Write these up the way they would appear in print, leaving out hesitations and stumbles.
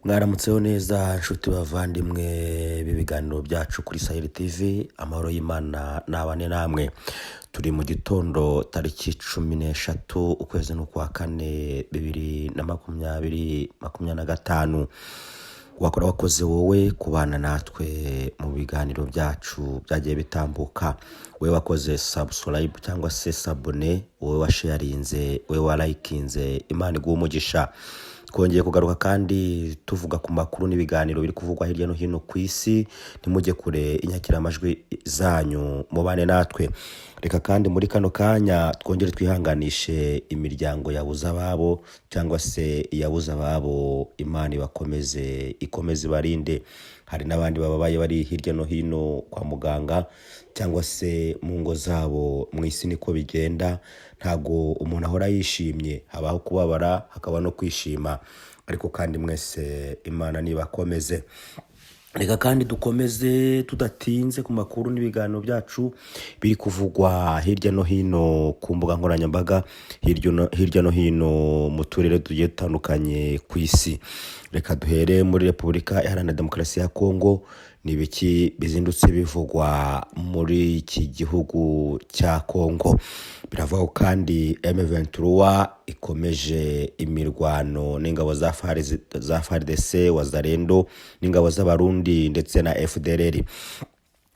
Mwaramutseho neza nshuti bavandimwe b'ibiganiro byacu kuri Sahel TV, amahoro y'Imana nabane namwe. Turi mu gitondo tariki 13 ukwezi n'ukwa kane 2025. Wakora wakoze wowe kubana natwe mu biganiro byacu byagiye bitambuka. We wakoze subscribe cyangwa se sabone, wowe washarinze, we walikinze, Imana iguhe umugisha. Twongeye kugaruka kandi tuvuga ku makuru n'ibiganiro biri kuvugwa hirya no hino ku isi. Ntimujye kure inyakiramajwi zanyu, mubane natwe. Reka kandi muri kano kanya twongere twihanganishe imiryango yabuze ababo cyangwa se yabuze ababo. Imana ikomeze barinde. Hari n'abandi bababaye bari hirya no hino kwa muganga cyangwa se mu ngo zabo. Mu isi niko bigenda, ntago umuntu ahora yishimye, habaho kubabara hakaba no kwishima, ariko kandi mwese Imana nibakomeze. Reka kandi dukomeze tudatinze ku makuru n'ibiganiro byacu biri kuvugwa hirya no hino ku mbuga nkoranyambaga, hirya no hino mu turere tugiye dutandukanye ku isi. Reka duhere muri Repubulika Iharanira Demokarasi ya Kongo. Nibiki bizindutse bivugwa muri iki gihugu cya Kongo? Biravuga kandi M23 ikomeje imirwano n'ingabo za FARDC, Wazalendo n'ingabo z'abarundi ndetse na FDLR.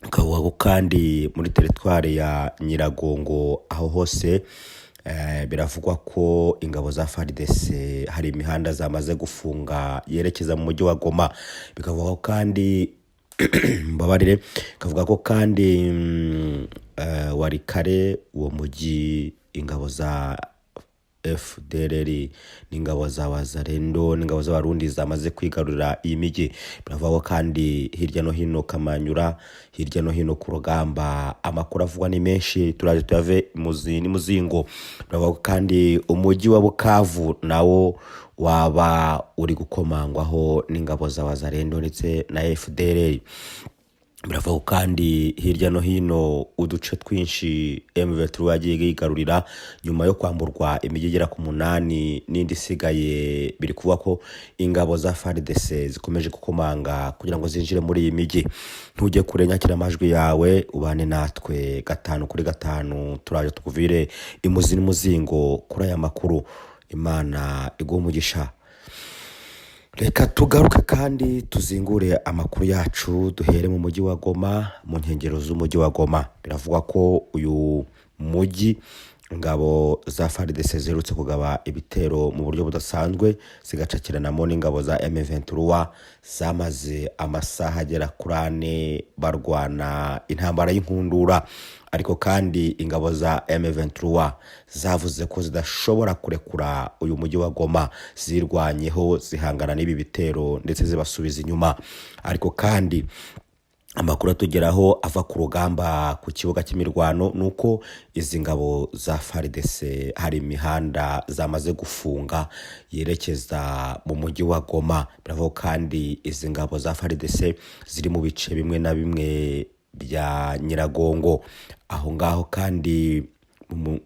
Kavuga kandi muri teritwari ya Nyiragongo aho hose biravugwa ko ingabo za FARDC hari imihanda zamaze gufunga yerekeza mu mujyi wa Goma. Bikavuga kandi mbabarire, kavuga ko kandi wari kare uwo mujyi ingabo za FDLR n'ingabo za Wazalendo n'ingabo z'abarundi zamaze kwigarurira iyi migi. Biravuga kandi hirya no hino Kamanyura, hirya no hino ku rugamba amakuru avugwa ni menshi, turaje tuyave muzingo. Biravuga kandi umujyi wa Bukavu nawo waba uri gukomangwaho n'ingabo za Wazalendo ndetse na FDLR. Biravuga kandi hirya no hino uduce twinshi M23 yagiye yigarurira nyuma yo kwamburwa imijyi igera ku 8 n'indi isigaye. Biri kuvuga ko ingabo za FARDC zikomeje gukomanga kugira ngo zinjire muri iyi migi. Ntujye kure inyakiramajwi yawe, ubane natwe 5 kuri 5, turaje tukuvire imuzi n'umuzingo kuri aya makuru. Imana iguhe umugisha. Reka tugaruke kandi tuzingure amakuru yacu, duhere mu mujyi wa Goma, mu nkengero z'umujyi wa Goma. Biravuga ko uyu mujyi ingabo za FARDC zerutse kugaba ibitero mu buryo budasanzwe, zigacakiranamo n'ingabo za M23 zamaze amasaha agera kuri 4 barwana intambara y'inkundura. Ariko kandi ingabo za M23 zavuze ko zidashobora kurekura uyu mujyi wa Goma, zirwanyeho zihangana n'ibi bitero ndetse zibasubiza inyuma. Ariko kandi amakuru atugeraho ava ku rugamba ku kibuga cy'imirwano nuko izi ngabo za FARDC hari imihanda zamaze gufunga yerekeza mu mujyi wa Goma. Biravuga kandi izi ngabo za FARDC ziri mu bice bimwe na bimwe bya Nyiragongo. Aho ngaho kandi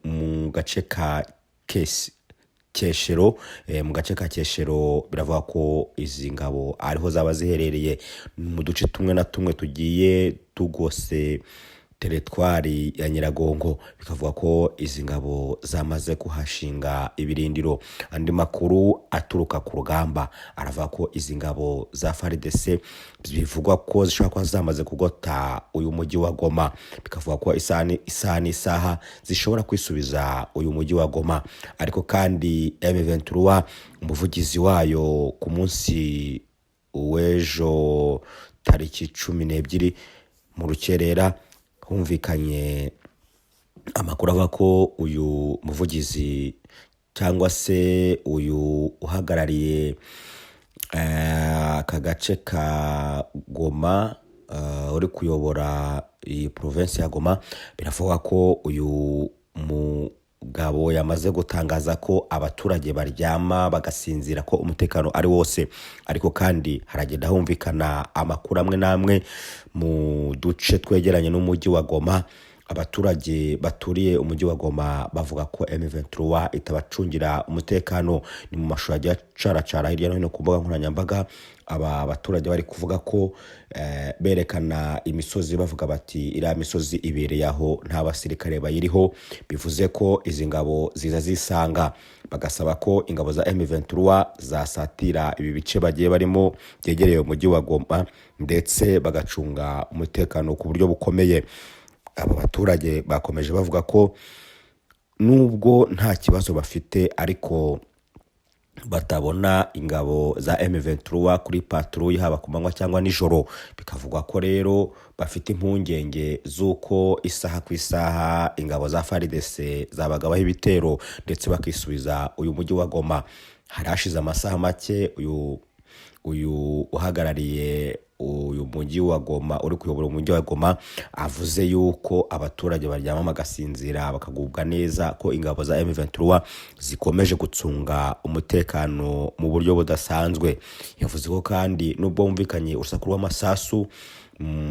mu gace ka Keshero, mu gace ka Keshero biravuga ko izi ngabo ariho zaba ziherereye mu duce tumwe na tumwe tugiye tugose teritwari ya Nyiragongo. Bikavuga ko izi ngabo zamaze kuhashinga ibirindiro. Andi makuru aturuka ku rugamba aravuga ko izi ngabo za FARDC bivugwa ko zishobora kuba zamaze kugota uyu mujyi wa Goma. Bikavuga ko isaha zishobora kwisubiza uyu mujyi wa Goma. Ariko kandi M23 umuvugizi wayo ku munsi w'ejo tariki 12 mu rukerera humvikanye amakuru avuga ko uyu muvugizi cyangwa se uyu uhagarariye aka gace ka Goma, uri kuyobora iyi province ya Goma, biravuga ko uyu mugabo yamaze gutangaza ko abaturage baryama bagasinzira, ko umutekano ari wose. Ariko kandi haragenda humvikana amakuru amwe namwe mu duce twegeranye n'umujyi wa Goma abaturage baturiye umujyi wa Goma bavuga ko M23 itabacungira umutekano. Ni mu mashusho yagiye acaracara hirya no hino ku mbuga nkoranyambaga, aba baturage bari kuvuga ko berekana imisozi bavuga bati iriya misozi ibereye aho nta basirikare bayiriho, bivuze ko izi ngabo ziza zisanga. Bagasaba ko ingabo za M23 zasatira ibi bice bagiye barimo byegereye umujyi wa Goma ndetse bagacunga umutekano ku buryo bukomeye. Aba baturage bakomeje bavuga ko nubwo nta kibazo bafite ariko batabona ingabo za M23 kuri patrouille haba ku manywa cyangwa nijoro. Bikavugwa ko rero bafite impungenge z'uko isaha ku isaha ingabo za FARDC zabagabaho ibitero ndetse bakisubiza uyu mujyi wa Goma. Harashize amasaha make uyu uhagarariye uyu mujyi wa Goma, uri kuyobora umujyi wa Goma, avuze yuko abaturage baryama bagasinzira bakagubwa neza, ko ingabo za M23 zikomeje gucunga umutekano mu buryo budasanzwe. Yavuze ko kandi nubwo bumvikanye urusaku rw'amasasu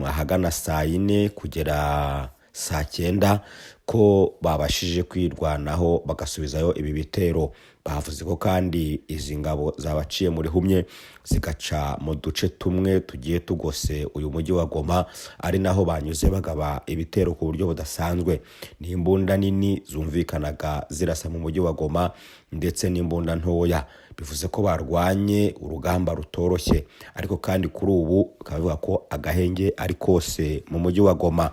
ahagana saa 4 kugera saa 9 ko babashije kwirwanaho bagasubizayo ibi bitero. Bavuze ko kandi izi ngabo zabaciye muri humye zigaca mu duce tumwe tugiye tugose uyu mujyi wa Goma, ari naho banyuze bagaba ibitero ku buryo budasanzwe. Ni imbunda nini zumvikanaga zirasa mu mujyi wa Goma ndetse n'imbunda ntoya. Bivuze ko barwanye urugamba rutoroshye, ariko kandi kuri ubu bakavuga ko agahenge ari kose mu mujyi wa Goma.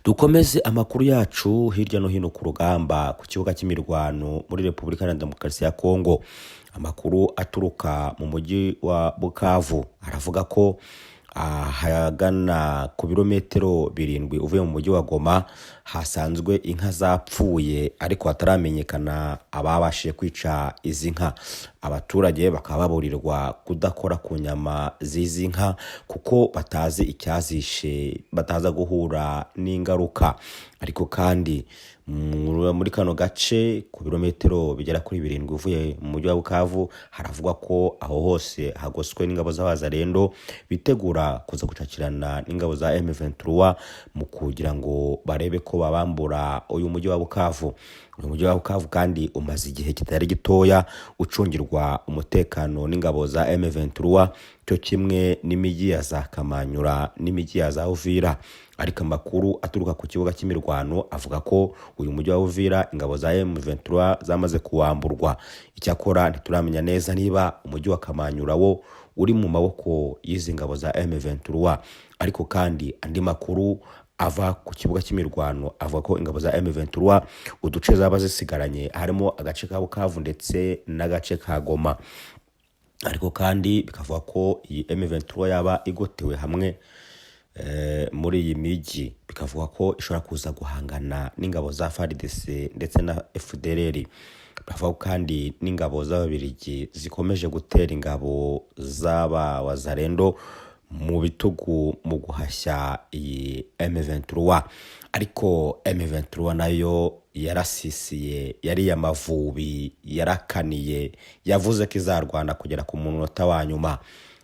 Dukomeze amakuru yacu hirya no hino ku rugamba ku kibuga cy'imirwano muri Repubulika ya Demokarasi ya Kongo. Amakuru aturuka mu mujyi wa Bukavu aravuga ko hagana ku birometero 7 uvuye mu mujyi wa Goma hasanzwe inka zapfuye, ariko hataramenyekana ababashije kwica izi nka. Abaturage bakaba baburirwa kudakora ku nyama z'izi nka kuko batazi icyazishe, bataza guhura n'ingaruka. Ariko kandi muri kano gace ku birometero bigera kuri 7 uvuye mu mujyi wa Bukavu haravugwa ko aho hose hagoswe n'ingabo z'abazarendo bitegura kuza gucakirana n'ingabo za M23 mu kugira ngo barebe ko babambura uyu mujyi wa Bukavu. Uyu mujyi wa Bukavu kandi umaze igihe kitari gitoya ucungirwa umutekano n'ingabo za M23 cyo kimwe n'imijyi ya za Kamanyura n'imijyi ya za Uvira. Ariko amakuru aturuka ku kibuga cy'imirwano avuga ko uyu mujyi wa Uvira ingabo za M23 zamaze kuwamburwa. Icyakora ntituramenya neza niba umujyi wa Kamanyura wo uri mu maboko y'izi ngabo za M23. Ariko kandi andi makuru ava ku kibuga cy'imirwano avuga ko ingabo za M23 uduce zaba zisigaranye harimo agace ka Bukavu ndetse n'agace ka Goma. Ariko kandi bikavuga ko iyi M23 yaba igotewe hamwe muri iyi miji, bikavuga ko ishobora kuza guhangana n'ingabo za FARDC ndetse na FDLR. Bavuga kandi n'ingabo z'ababirigi zikomeje gutera ingabo z'aba wazarendo mu bitugu mu guhashya iyi M23. Ariko M23 nayo yarasisiye, yari yamavubi, yarakaniye, yavuze ko izarwana kugera ku munota wa nyuma.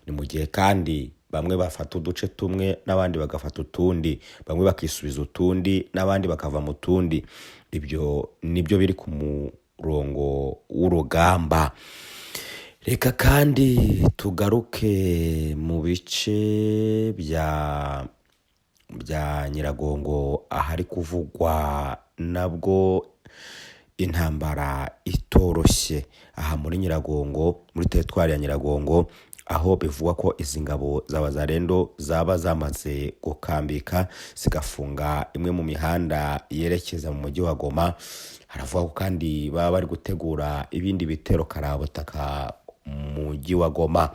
Ni mu gihe kandi bamwe bafata uduce tumwe n'abandi bagafata utundi, bamwe bakisubiza utundi n'abandi bakava mu tundi. Ibyo nibyo biri ku murongo w'urugamba. Reka kandi tugaruke mu bice bya Nyiragongo ahari kuvugwa nabwo intambara itoroshye. Aha muri Nyiragongo, muri teritwari ya Nyiragongo, aho bivugwa ko izi ngabo z'abazarendo zaba zamaze gukambika zigafunga imwe mu mihanda yerekeza mu mujyi wa Goma. Haravuga ko kandi baba bari gutegura ibindi bitero karabutaka mu mujyi wa Goma.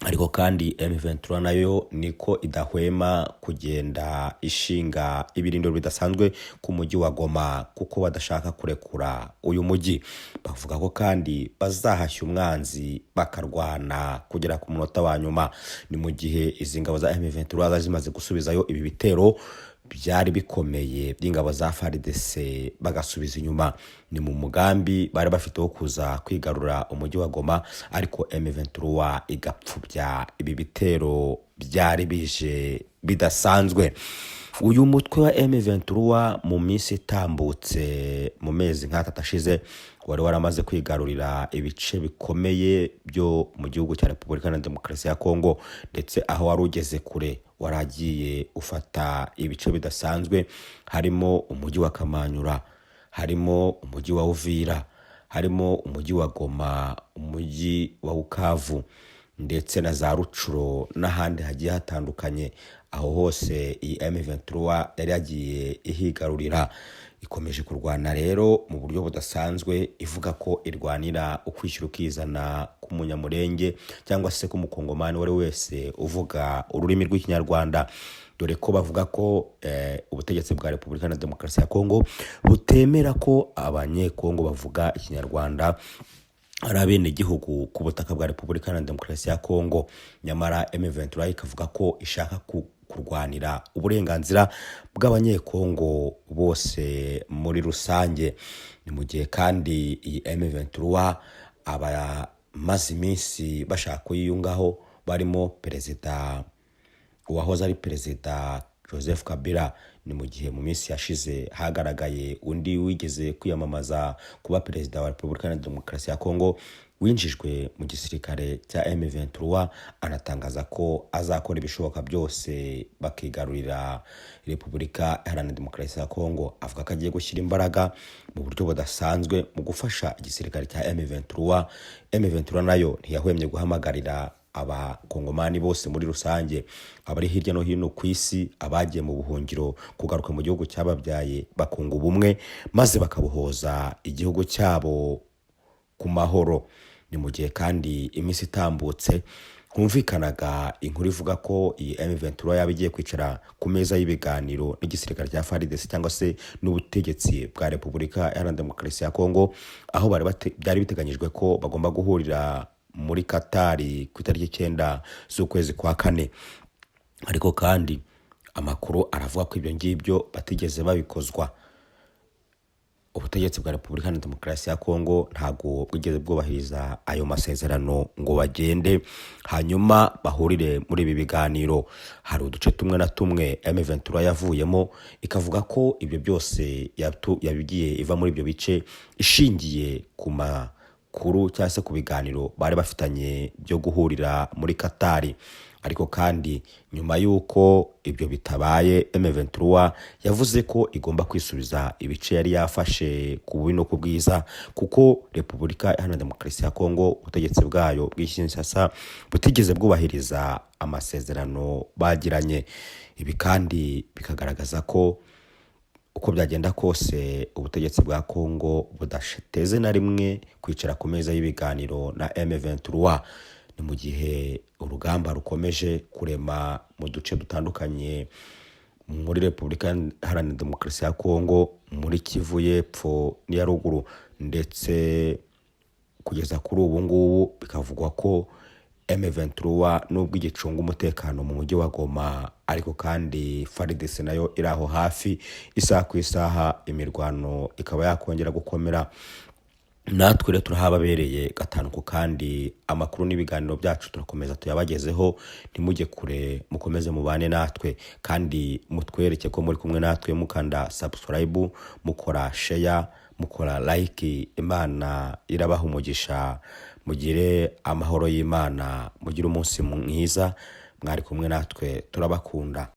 Ariko kandi M23 nayo niko idahwema kugenda ishinga ibirindiro bidasanzwe ku mujyi wa Goma kuko badashaka kurekura uyu mujyi. Bavuga ko kandi bazahashya umwanzi bakarwana kugera ku munota wa nyuma. Ni mu gihe izi ngabo za M23 zimaze gusubizayo ibi bitero byari bikomeye by'ingabo za FARDC bagasubiza inyuma. Ni mu mugambi bari bafite wo kuza kwigarura umujyi wa Goma, ariko M23 igapfubya ibi bitero byari bije bidasanzwe. Uyu mutwe wa M23 mu minsi itambutse mu mezi nk'atatu ashize wari waramaze kwigarurira ibice bikomeye byo mu gihugu cya Repubulika Iharanira Demokarasi ya Kongo, ndetse aho wari ugeze kure waragiye ufata ibice bidasanzwe, harimo umujyi wa Kamanyura, harimo umujyi wa Uvira, harimo umujyi wa Goma, umujyi wa Bukavu ndetse na za Rucuro n'ahandi hagiye hatandukanye. Aho hose iyi M23 yari yagiye ihigarurira, ikomeje kurwana rero mu buryo budasanzwe, ivuga ko irwanira ukwishyura ukizana k'umunyamurenge cyangwa se k'umukongomani wari wese uvuga ururimi rw'ikinyarwanda, dore ko bavuga ko ubutegetsi bwa Repubulika Iharanira Demokarasi ya Kongo butemera ko abanyekongo bavuga ikinyarwanda ari abenegihugu ku butaka bwa Repubulika Iharanira Demokarasi ya Kongo. Nyamara M23 ikavuga ko ishaka kurwanira uburenganzira bw'abanyekongo bose muri rusange. Ni mu gihe kandi iyi M23 abamaze iminsi bashaka kuyiyungaho barimo perezida uwahoze ari perezida Joseph Kabila. Ni mu gihe mu minsi yashize hagaragaye undi wigeze kwiyamamaza kuba perezida wa Repubulika Iharanira Demokarasi ya Kongo, winjijwe mu gisirikare cya M23, anatangaza ko azakora ibishoboka byose bakigarurira Repubulika Iharanira Demokarasi ya Kongo. Avuga ko agiye gushyira imbaraga mu buryo budasanzwe mu gufasha igisirikare cya M23. M23 nayo ntiyahwemye guhamagarira abakongomani bose muri rusange, abari hirya no hino ku isi, abagiye mu buhungiro, kugaruka mu gihugu cyababyaye bakunga ubumwe maze bakabuhoza igihugu cyabo ku mahoro. Ni mu gihe kandi iminsi itambutse humvikanaga inkuru ivuga ko iyi M23 yaba igiye kwicara ku meza y'ibiganiro n'igisirikare cya FARDC cyangwa se n'ubutegetsi bwa Repubulika Iharanira Demokarasi ya Kongo, aho byari biteganyijwe ko bagomba guhurira muri Katari ku itariki 9 z'ukwezi kwa 4. Ariko kandi amakuru aravuga ko ibyo ngibyo batigeze babikozwa. Ubutegetsi bwa Repubulika Iharanira Demokarasi ya Kongo ntago bwigeze bwubahiriza ayo masezerano ngo bagende hanyuma bahurire muri ibi biganiro. Hari uduce tumwe na tumwe M23 yavuyemo ikavuga ko ibyo byose yabigiye iva muri ibyo bice ishingiye ku makuru cyangwa se ku biganiro bari bafitanye byo guhurira muri Katari. Ariko kandi nyuma y'uko ibyo bitabaye, M23 yavuze ko igomba kwisubiza ibice yari yafashe ku bubi no ku bwiza, kuko Repubulika Iharanira Demokarasi ya Kongo ubutegetsi bwayo bw'Kinshasa butigeze bwubahiriza amasezerano bagiranye. Ibi kandi bikagaragaza ko uko byagenda kose ubutegetsi bwa Kongo budasheteze na rimwe kwicara ku meza y'ibiganiro na M23. Ni mu gihe urugamba rukomeje kurema mu duce dutandukanye muri Repubulika Iharanira Demokarasi ya Kongo, muri Kivu y'Epfo n'iya Ruguru, ndetse kugeza kuri ubu ngubu bikavugwa ko M23 nubwo igicunga umutekano mu mujyi wa Goma, ariko kandi FARDC nayo iri aho hafi, isaha ku isaha imirwano ikaba yakongera gukomera. Natwe rero turahababereye gatanu kandi amakuru n'ibiganiro byacu turakomeza tuyabagezeho. Ntimujye kure, mukomeze mubane natwe kandi mutwereke ko muri kumwe natwe, mukanda subscribe, mukora share, mukora like. Imana irabaha umugisha, mugire amahoro y'Imana, mugire umunsi mwiza. Mwari kumwe natwe, turabakunda.